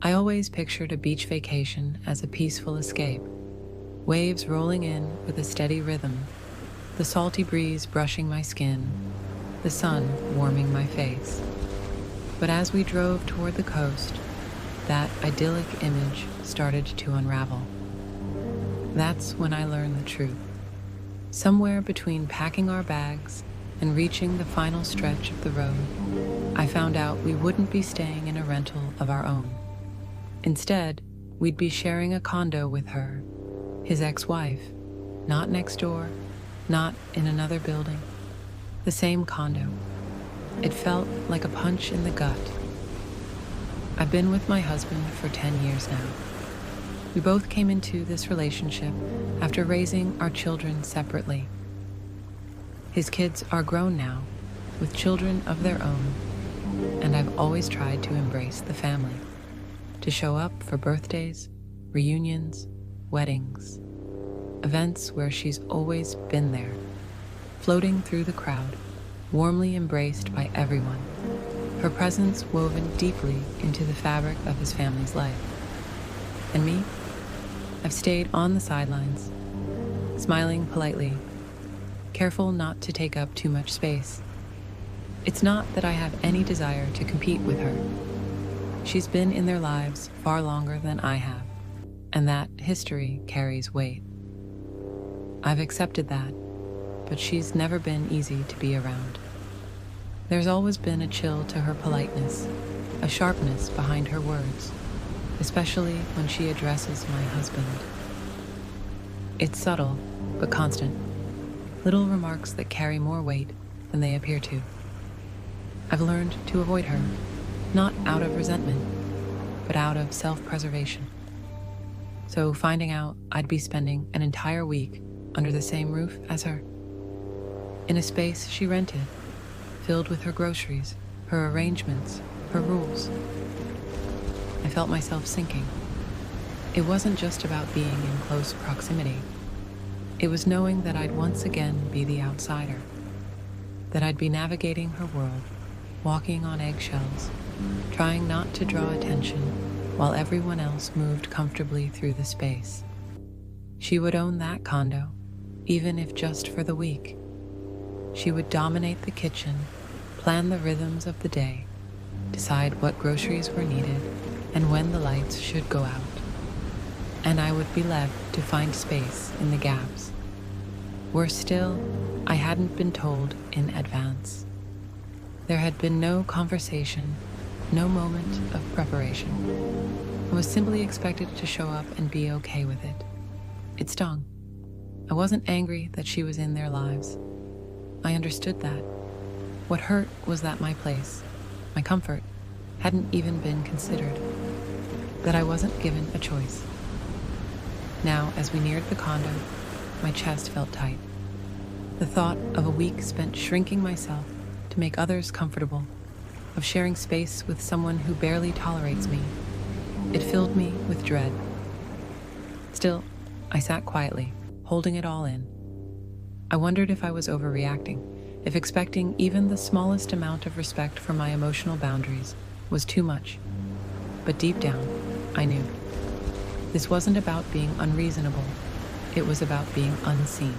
I always pictured a beach vacation as a peaceful escape, waves rolling in with a steady rhythm, the salty breeze brushing my skin, the sun warming my face. But as we drove toward the coast, that idyllic image started to unravel. That's when I learned the truth. Somewhere between packing our bags and reaching the final stretch of the road, I found out we wouldn't be staying in a rental of our own. Instead, we'd be sharing a condo with her, his ex-wife, not next door, not in another building, the same condo. It felt like a punch in the gut. I've been with my husband for 10 years now. We both came into this relationship after raising our children separately. His kids are grown now, with children of their own, and I've always tried to embrace the family, to show up for birthdays, reunions, weddings, events where she's always been there, floating through the crowd, warmly embraced by everyone, her presence woven deeply into the fabric of his family's life. And me? I've stayed on the sidelines, smiling politely, careful not to take up too much space. It's not that I have any desire to compete with her. She's been in their lives far longer than I have, and that history carries weight. I've accepted that, but she's never been easy to be around. There's always been a chill to her politeness, a sharpness behind her words, especially when she addresses my husband. It's subtle, but constant. Little remarks that carry more weight than they appear to. I've learned to avoid her, not out of resentment, but out of self-preservation. So finding out I'd be spending an entire week under the same roof as her, in a space she rented, filled with her groceries, her arrangements, her rules, I felt myself sinking. It wasn't just about being in close proximity. It was knowing that I'd once again be the outsider, that I'd be navigating her world, walking on eggshells, trying not to draw attention while everyone else moved comfortably through the space. She would own that condo, even if just for the week. She would dominate the kitchen, plan the rhythms of the day, decide what groceries were needed, and when the lights should go out. And I would be left to find space in the gaps. Worse still, I hadn't been told in advance. There had been no conversation, no moment of preparation. I was simply expected to show up and be okay with it. It stung. I wasn't angry that she was in their lives. I understood that. What hurt was that my place, my comfort, hadn't even been considered, that I wasn't given a choice. Now, as we neared the condo, my chest felt tight. The thought of a week spent shrinking myself to make others comfortable, of sharing space with someone who barely tolerates me, it filled me with dread. Still, I sat quietly, holding it all in. I wondered if I was overreacting, if expecting even the smallest amount of respect for my emotional boundaries was too much. But deep down, I knew. This wasn't about being unreasonable. It was about being unseen.